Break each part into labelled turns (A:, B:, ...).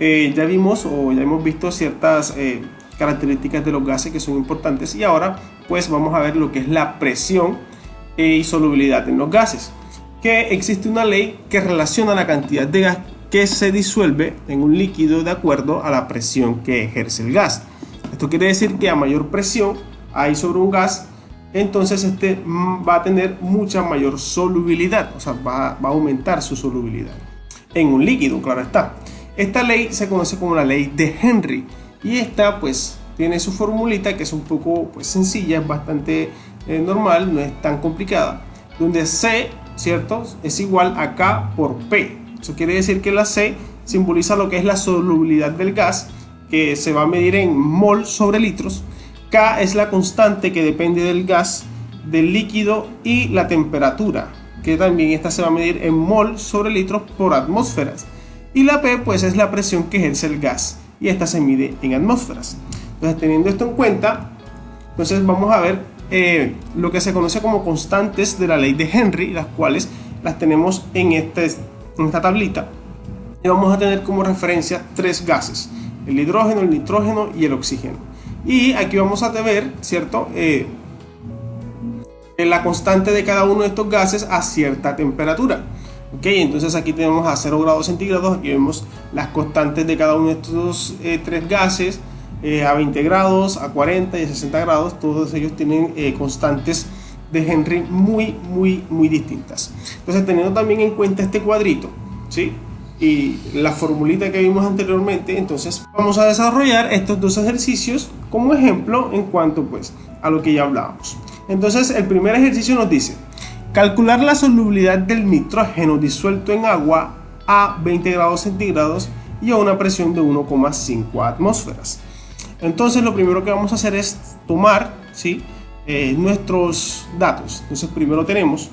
A: ya vimos o ya hemos visto ciertas características de los gases que son importantes, y ahora pues vamos a ver lo que es la presión y solubilidad en los gases. Que existe una ley que relaciona la cantidad de gas que se disuelve en un líquido de acuerdo a la presión que ejerce el gas. Esto quiere decir que a mayor presión hay sobre un gas, entonces este va a tener mucha mayor solubilidad, o sea, va a aumentar su solubilidad en un líquido, claro está. Esta ley se conoce como la ley de Henry, y esta pues tiene su formulita que es un poco pues sencilla, es bastante normal, no es tan complicada, donde C, ¿cierto?, es igual a K por P. Eso quiere decir que la C simboliza lo que es la solubilidad del gas, que se va a medir en mol sobre litros. K es la constante que depende del gas, del líquido y la temperatura, que también esta se va a medir en mol sobre litros por atmósferas. Y la P pues es la presión que ejerce el gas, y esta se mide en atmósferas. Entonces, teniendo esto en cuenta, entonces vamos a ver lo que se conoce como constantes de la ley de Henry, las cuales las tenemos en esta tablita, y vamos a tener como referencia tres gases: el hidrógeno, el nitrógeno y el oxígeno. Y aquí vamos a ver, ¿cierto?, la constante de cada uno de estos gases a cierta temperatura. Ok, entonces aquí tenemos a 0 grados centígrados, aquí vemos las constantes de cada uno de estos tres gases, a 20 grados, a 40 y a 60 grados, todos ellos tienen constantes de Henry muy distintas. Entonces, teniendo también en cuenta este cuadrito, ¿sí?, y la formulita que vimos anteriormente, entonces vamos a desarrollar estos dos ejercicios como ejemplo en cuanto pues a lo que ya hablábamos. Entonces, el primer ejercicio nos dice calcular la solubilidad del nitrógeno disuelto en agua a 20 grados centígrados y a una presión de 1,5 atmósferas. Entonces, lo primero que vamos a hacer es tomar, ¿sí?, nuestros datos. Entonces, primero tenemos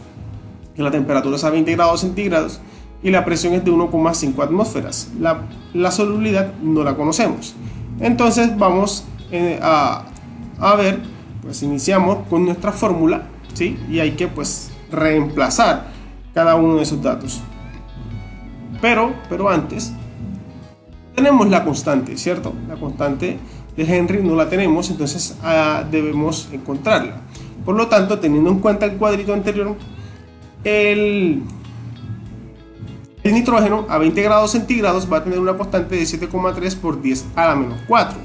A: que la temperatura es a 20 grados centígrados y la presión es de 1,5 atmósferas. La solubilidad no la conocemos. Entonces, vamos a ver, pues iniciamos con nuestra fórmula, ¿sí?, y hay que pues reemplazar cada uno de esos datos. Pero antes tenemos la constante, ¿cierto? La constante de Henry no la tenemos, entonces debemos encontrarla. Por lo tanto, teniendo en cuenta el cuadrito anterior, el nitrógeno a 20 grados centígrados va a tener una constante de 7,3 por 10 a la menos 4.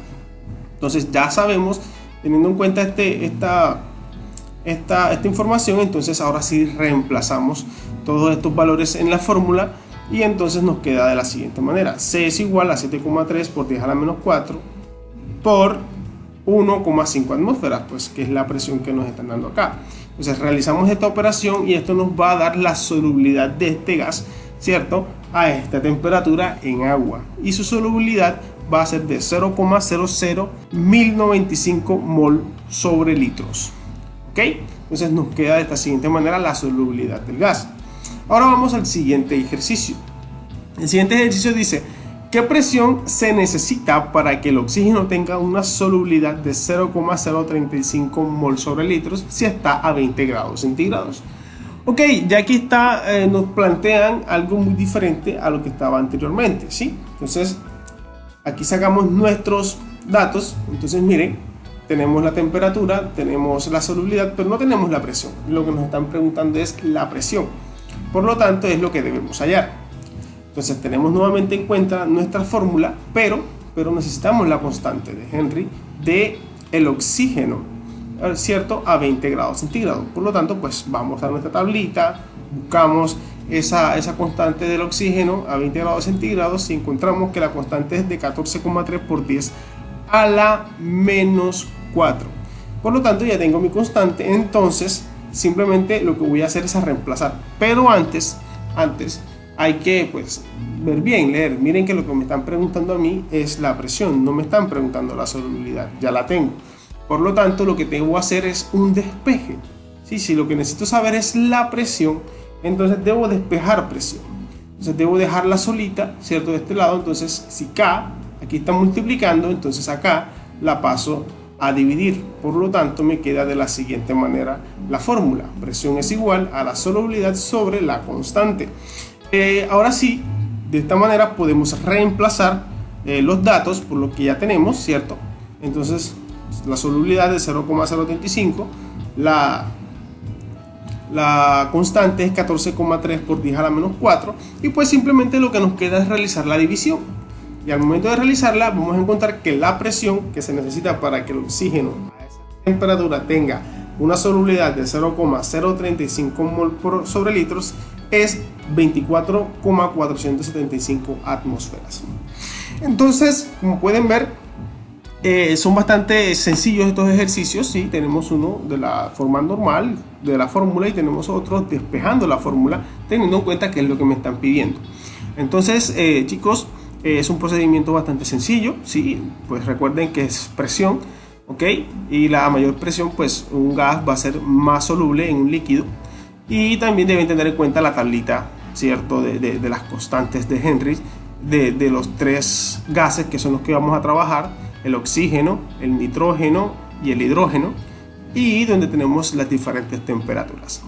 A: Entonces ya sabemos, teniendo en cuenta esta información, entonces ahora sí reemplazamos todos estos valores en la fórmula, y entonces nos queda de la siguiente manera: C es igual a 7,3 por 10 a la menos 4 por 1,5 atmósferas, pues que es la presión que nos están dando acá. Entonces realizamos esta operación y esto nos va a dar la solubilidad de este gas, ¿cierto?, a esta temperatura en agua, y su solubilidad va a ser de 0,00195 mol sobre litros. ¿Ok? Entonces nos queda de esta siguiente manera la solubilidad del gas. Ahora vamos al siguiente ejercicio. El siguiente ejercicio dice: ¿qué presión se necesita para que el oxígeno tenga una solubilidad de 0,035 mol sobre litros si está a 20 grados centígrados? Ok, ya aquí está, nos plantean algo muy diferente a lo que estaba anteriormente, ¿sí? Entonces, aquí sacamos nuestros datos. Entonces, miren, tenemos la temperatura, tenemos la solubilidad, pero no tenemos la presión. Lo que nos están preguntando es la presión. Por lo tanto, es lo que debemos hallar. Entonces, tenemos nuevamente en cuenta nuestra fórmula, pero necesitamos la constante de Henry de el oxígeno, ¿cierto?, a 20 grados centígrados. Por lo tanto, pues vamos a nuestra tablita, buscamos esa constante del oxígeno a 20 grados centígrados y encontramos que la constante es de 14,3 por 10 a la menos 4. Por lo tanto, ya tengo mi constante. Entonces, simplemente lo que voy a hacer es reemplazar. Pero antes hay que pues ver bien, leer. Miren que lo que me están preguntando a mí es la presión, no me están preguntando la solubilidad, ya la tengo. Por lo tanto, lo que tengo que hacer es un despeje. Si lo que necesito saber es la presión, entonces debo despejar presión. Entonces debo dejarla solita, ¿cierto?, de este lado. Entonces, si K aquí está multiplicando, entonces acá la paso a dividir. Por lo tanto, me queda de la siguiente manera la fórmula: presión es igual a la solubilidad sobre la constante. Ahora sí, de esta manera podemos reemplazar los datos por lo que ya tenemos, ¿cierto? Entonces la solubilidad es 0,035, la constante es 14,3 por 10 a la menos 4, y pues simplemente lo que nos queda es realizar la división. Y al momento de realizarla vamos a encontrar que la presión que se necesita para que el oxígeno a esa temperatura tenga una solubilidad de 0,035 mol por sobre litros es 24,475 atmósferas. Entonces, como pueden ver, son bastante sencillos estos ejercicios. ¿Sí? Tenemos uno de la forma normal de la fórmula y tenemos otro despejando la fórmula, teniendo en cuenta que es lo que me están pidiendo. Entonces, chicos, es un procedimiento bastante sencillo. ¿Sí? Pues recuerden que es presión, ¿ok? Y la mayor presión, pues un gas va a ser más soluble en un líquido. Y también deben tener en cuenta la tablita, ¿cierto? De las constantes de Henry, de los tres gases que son los que vamos a trabajar: el oxígeno, el nitrógeno y el hidrógeno, y donde tenemos las diferentes temperaturas.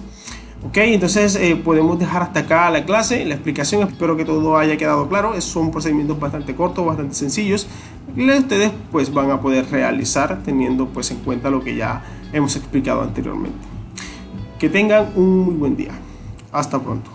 A: Ok, entonces podemos dejar hasta acá la clase, la explicación. Espero que todo haya quedado claro. Son procedimientos bastante cortos, bastante sencillos, y ustedes pues van a poder realizar teniendo pues en cuenta lo que ya hemos explicado anteriormente. Que tengan un muy buen día. Hasta pronto.